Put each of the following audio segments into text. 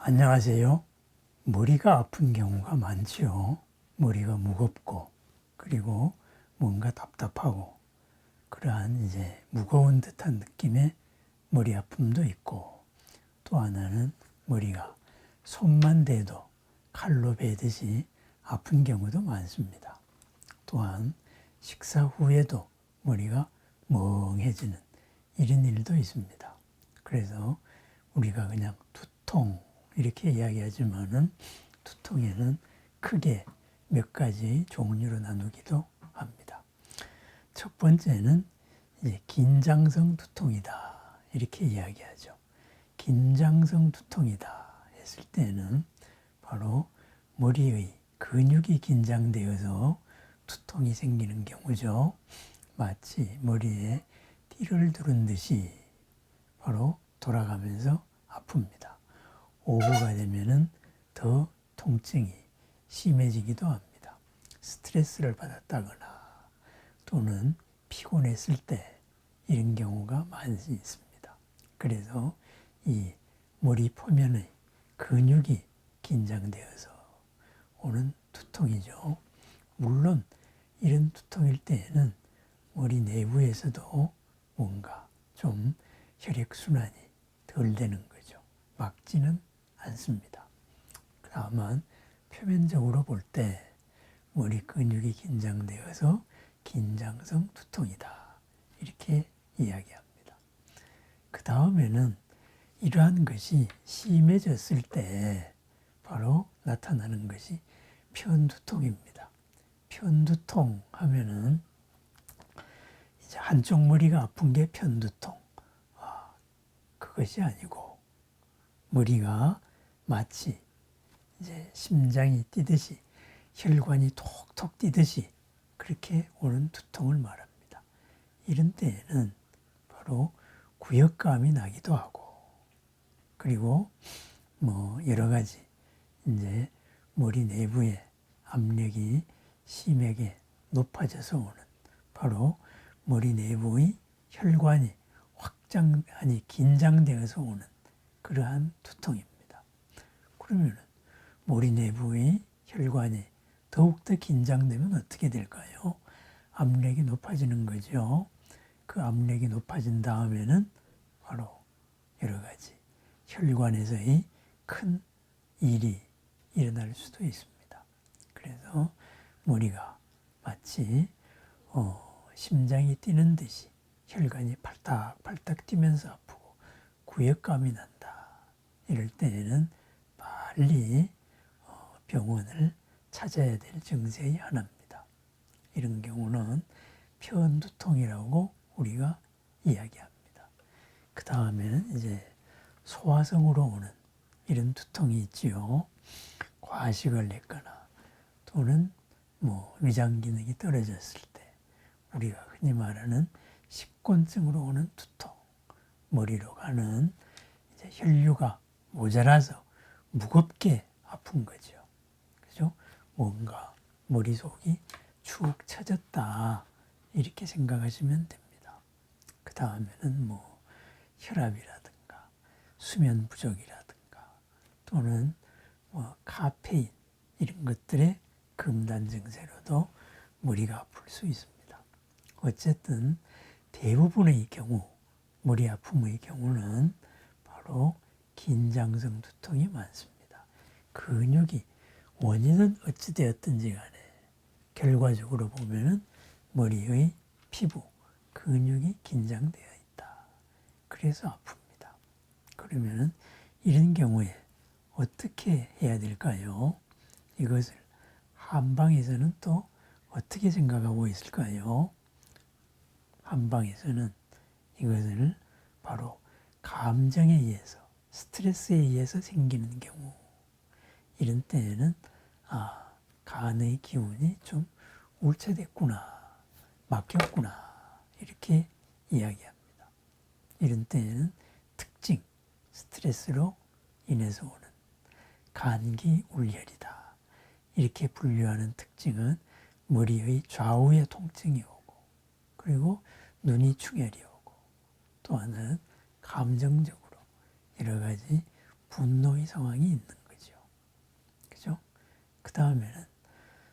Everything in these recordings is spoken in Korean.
안녕하세요. 머리가 아픈 경우가 많지요. 머리가 무겁고, 그리고 뭔가 답답하고, 그러한 이제 무거운 듯한 느낌의 머리 아픔도 있고, 또 하나는 머리가 손만 대도 칼로 베듯이 아픈 경우도 많습니다. 또한 식사 후에도 머리가 멍해지는 이런 일도 있습니다. 그래서 우리가 그냥 두통 이렇게 이야기하지만은 두통에는 크게 몇 가지 종류로 나누기도 합니다. 첫 번째는 이제 긴장성 두통이다 이렇게 이야기하죠. 긴장성 두통이다 했을 때는 바로 머리의 근육이 긴장되어서 두통이 생기는 경우죠. 마치 머리에 띠를 두른 듯이 바로 돌아가면서 아픕니다. 오후가 되면은 더 통증이 심해지기도 합니다. 스트레스를 받았다거나 또는 피곤했을 때 이런 경우가 많이 있습니다. 그래서 이 머리 표면의 근육이 긴장되어서 오는 두통이죠. 물론 이런 두통일 때에는 머리 내부에서도 뭔가 좀 혈액순환이 덜 되는 거죠. 막지는 않습니다. 다만 표면적으로 볼 때 머리 근육이 긴장되어서 긴장성 두통이다. 이렇게 이야기합니다. 그 다음에는 이러한 것이 심해졌을 때 바로 나타나는 것이 편두통입니다. 편두통 하면은 이제 한쪽 머리가 아픈 게 편두통. 그것이 아니고 머리가 마치 이제 심장이 뛰듯이 혈관이 톡톡 뛰듯이 그렇게 오는 두통을 말합니다. 이런 때에는 바로 구역감이 나기도 하고 그리고 뭐 여러 가지 이제 머리 내부에 압력이 심하게 높아져서 오는 바로 머리 내부의 혈관이 확장, 긴장되어서 오는 그러한 두통입니다. 그러면 머리 내부의 혈관이 더욱더 긴장되면 어떻게 될까요? 압력이 높아지는 거죠. 그 압력이 높아진 다음에는 바로 여러 가지 혈관에서의 큰 일이 일어날 수도 있습니다. 그래서 머리가 마치 심장이 뛰는 듯이 혈관이 팔딱팔딱 뛰면서 아프고 구역감이 난다. 이럴 때에는 빨리 병원을 찾아야 될 증세의 하나입니다. 이런 경우는 편두통이라고 우리가 이야기합니다. 그 다음에는 이제 소화성으로 오는 이런 두통이 있지요. 과식을 했거나 또는 뭐 위장 기능이 떨어졌을 때 우리가 흔히 말하는 식곤증으로 오는 두통, 머리로 가는 이제 혈류가 모자라서 무겁게 아픈 거죠. 그죠? 뭔가 머릿속이 축 처졌다. 이렇게 생각하시면 됩니다. 그 다음에는 뭐 혈압이라든가 수면 부족이라든가 또는 뭐 카페인 이런 것들의 금단 증세로도 머리가 아플 수 있습니다. 어쨌든 대부분의 경우 머리 아픔의 경우는 바로 긴장성 두통이 많습니다. 근육이 원인은 어찌되었든지 간에 결과적으로 보면은 머리의 피부, 근육이 긴장되어 있다. 그래서 아픕니다. 그러면은 이런 경우에 어떻게 해야 될까요? 이것을 한방에서는 또 어떻게 생각하고 있을까요? 한방에서는 이것을 바로 감정에 의해서 스트레스에 의해서 생기는 경우 이런 때에는 간의 기운이 좀 울체됐구나 막혔구나 이렇게 이야기합니다. 이런 때에는 특징 스트레스로 인해서 오는 간기 울혈이다 이렇게 분류하는 특징은 머리의 좌우에 통증이 오고 그리고 눈이 충혈이 오고 또 하나는 감정적으로 여러 가지 분노의 상황이 있는 거죠. 그죠? 그 다음에는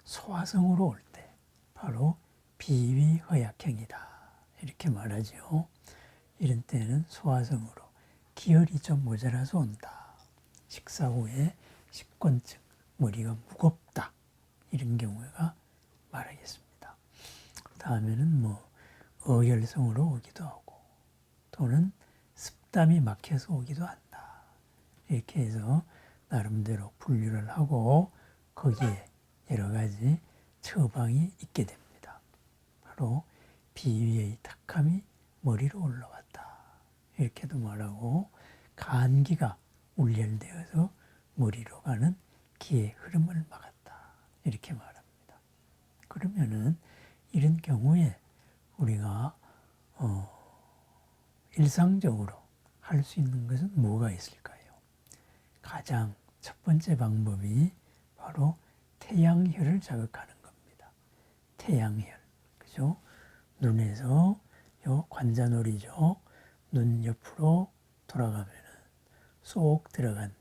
소화성으로 올 때 바로 비위허약형이다. 이렇게 말하죠. 이런 때는 소화성으로 기혈이 좀 모자라서 온다. 식사 후에 식곤증, 머리가 무겁다. 이런 경우가 말하겠습니다. 다음에는 어혈성으로 오기도 하고 또는 습담이 막혀서 오기도 한다. 이렇게 해서 나름대로 분류를 하고 거기에 여러 가지 처방이 있게 됩니다. 바로 비위의 탁함이 머리로 올라왔다. 이렇게도 말하고 간기가 울열되어서 머리로 가는 기의 흐름을 막았다. 이렇게 말합니다. 그러면은 이런 경우에 우리가 일상적으로 할 수 있는 것은 뭐가 있을까요? 가장 첫 번째 방법이 바로 태양혈을 자극하는 겁니다. 태양혈, 그죠? 눈에서 요 관자놀이죠. 눈 옆으로 돌아가면은 쏙 들어간대.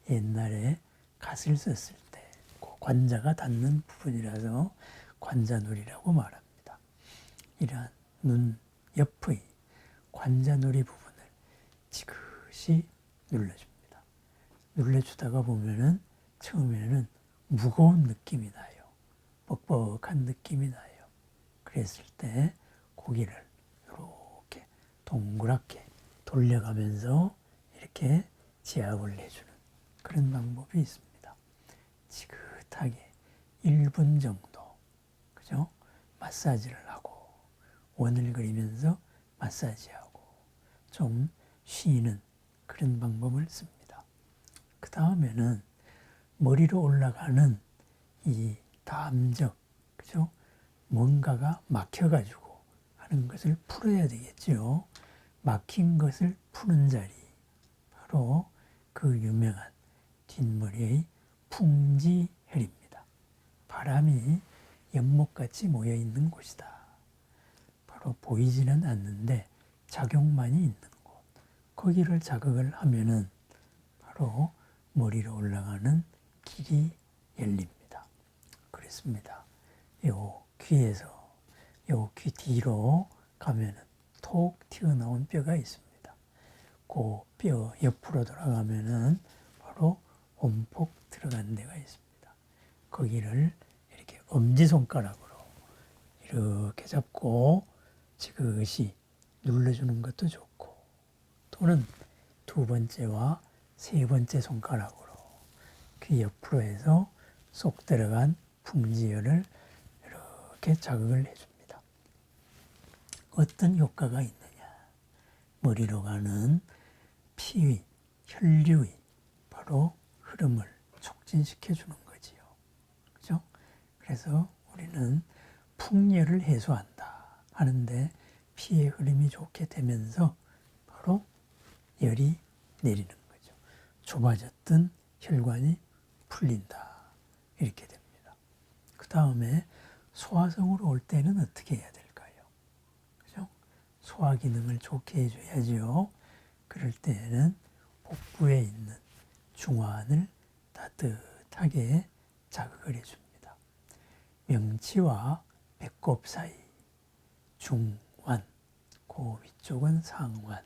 옛날에 갓을 썼을 때 그 관자가 닿는 부분이라서 관자놀이라고 말합니다. 이러한 눈 옆의 관자놀이 부분을 지그시 눌러줍니다. 눌러주다가 보면은 처음에는 무거운 느낌이 나요. 뻑뻑한 느낌이 나요. 그랬을 때 고기를 이렇게 동그랗게 돌려가면서 이렇게 지압을 해주는 그런 방법이 있습니다. 지긋하게 1분 정도, 그죠? 마사지를 하고 원을 그리면서 마사지하고 좀 쉬는 그런 방법을 씁니다. 그 다음에는 머리로 올라가는 이 담적, 그죠? 뭔가가 막혀가지고 하는 것을 풀어야 되겠죠. 막힌 것을 푸는 자리, 바로 그 유명한 뒷머리의 풍지혈입니다. 바람이 연못같이 모여있는 곳이다. 바로 보이지는 않는데 작용만이 있는 곳. 거기를 자극을 하면은 바로 머리로 올라가는 길이 열립니다. 그렇습니다. 요 귀에서 요 귀 뒤로 가면은 톡 튀어나온 뼈가 있습니다. 그 뼈 옆으로 돌아가면은 바로 온폭 들어간 데가 있습니다. 거기를 이렇게 엄지손가락으로 이렇게 잡고 지그시 눌러주는 것도 좋고 또는 두 번째와 세 번째 손가락으로 귀 옆으로 해서 쏙 들어간 풍지혈을 이렇게 자극을 해줍니다. 어떤 효과가 있느냐? 머리로 가는 피의, 혈류의 바로 흐름을 촉진시켜주는 거지요. 그죠? 그래서 우리는 풍열을 해소한다 하는데 피의 흐름이 좋게 되면서 바로 열이 내리는 거죠. 좁아졌던 혈관이 풀린다. 이렇게 됩니다. 그 다음에 소화성으로 올 때는 어떻게 해야 될까요? 그죠? 소화 기능을 좋게 해줘야죠. 그럴 때에는 복부에 있는 중환을 따뜻하게 자극을 해줍니다. 명치와 배꼽 사이 중환, 그 위쪽은 상환,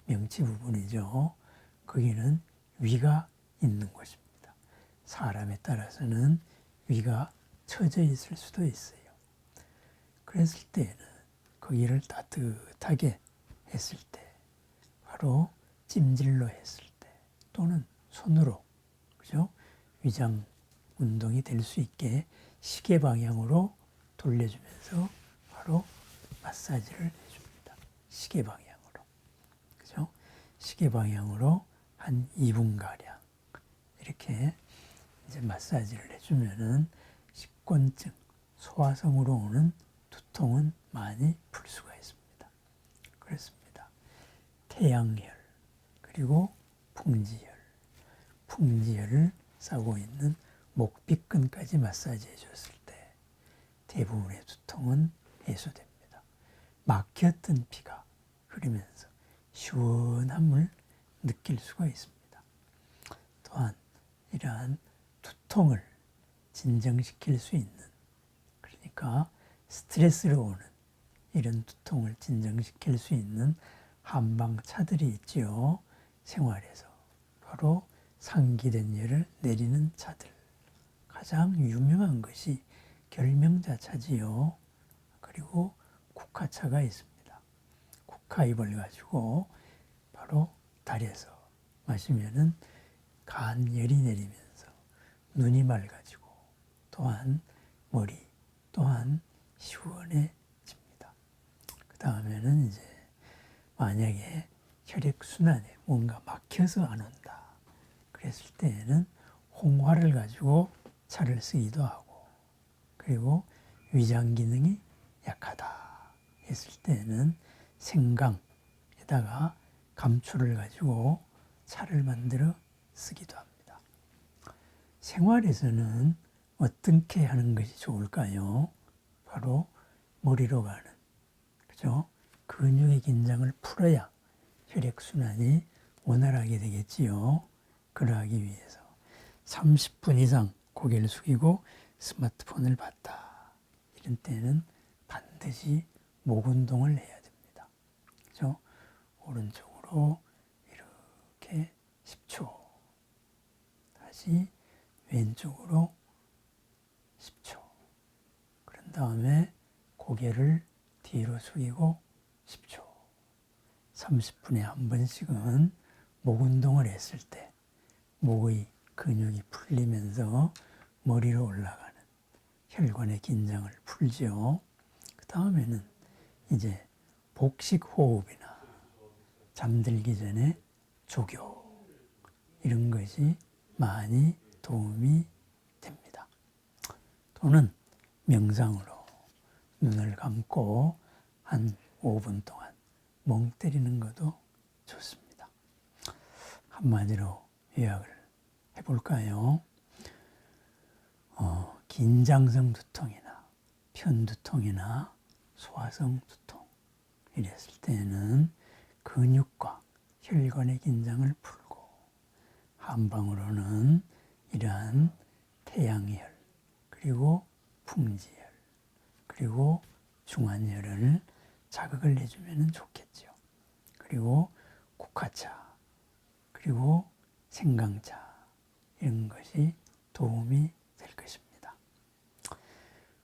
명치 부분이죠. 거기는 위가 있는 곳입니다. 사람에 따라서는 위가 처져 있을 수도 있어요. 그랬을 때에는 거기를 따뜻하게 했을 때, 바로 찜질로 했을 때, 또는 손으로, 그죠? 위장 운동이 될 수 있게 시계 방향으로 돌려주면서 바로 마사지를 해줍니다. 시계 방향으로. 그죠? 시계 방향으로 한 2분가량 이렇게 이제 마사지를 해주면은 식곤증, 소화성으로 오는 두통은 많이 풀 수가 있습니다. 그렇습니다. 태양혈, 그리고 풍지혈. 풍지혈을 싸고 있는 목비근까지 마사지 해줬을 때 대부분의 두통은 해소됩니다. 막혔던 피가 흐르면서 시원함을 느낄 수가 있습니다. 또한 이러한 두통을 진정시킬 수 있는, 그러니까 스트레스로 오는 이런 두통을 진정시킬 수 있는 한방차들이 있지요. 생활에서 바로 상기된 열을 내리는 차들. 가장 유명한 것이 결명자차지요. 그리고 국화차가 있습니다. 국화잎을 가지고 바로 달에서 마시면은 간열이 내리면서 눈이 맑아지고 또한 머리 또한 시원해집니다. 그 다음에는 이제 만약에 혈액순환에 뭔가 막혀서 안 온다 그랬을 때에는 홍화를 가지고 차를 쓰기도 하고, 그리고 위장 기능이 약하다 했을 때는 생강에다가 감초를 가지고 차를 만들어 쓰기도 합니다. 생활에서는 어떻게 하는 것이 좋을까요? 바로 머리로 가는, 그죠? 근육의 긴장을 풀어야 혈액순환이 원활하게 되겠지요. 그러하기 위해서 30분 이상 고개를 숙이고 스마트폰을 봤다. 이런 때는 반드시 목 운동을 해야 됩니다. 그죠? 오른쪽으로 이렇게 10초. 다시 왼쪽으로 10초. 그런 다음에 고개를 뒤로 숙이고 10초. 30분에 한 번씩은 목 운동을 했을 때 목의 근육이 풀리면서 머리로 올라가는 혈관의 긴장을 풀죠. 그 다음에는 이제 복식 호흡이나 잠들기 전에 조교 이런 것이 많이 도움이 됩니다. 또는 명상으로 눈을 감고 한 5분 동안 멍 때리는 것도 좋습니다. 한마디로 요약을 해볼까요? 긴장성 두통이나 편두통이나 소화성 두통 이랬을 때는 근육과 혈관의 긴장을 풀고, 한방으로는 이러한 태양열 그리고 풍지열 그리고 중안열을 자극을 해주면 좋겠죠. 그리고 국화차 그리고 생강차 이런 것이 도움이 될 것입니다.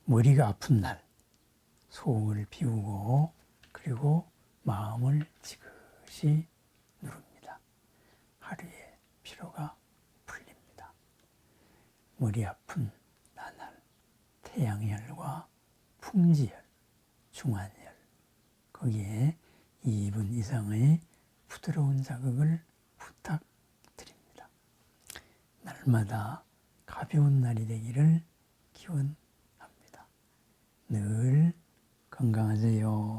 머리가 아픈 날 속을 비우고 그리고 마음을 지그시 누릅니다. 하루의 피로가 풀립니다. 머리 아픈 나날 태양열과 풍지열, 중안열 거기에 2분 이상의 부드러운 자극을 부탁드립니다. 날마다 가벼운 날이 되기를 기원합니다. 늘 건강하세요.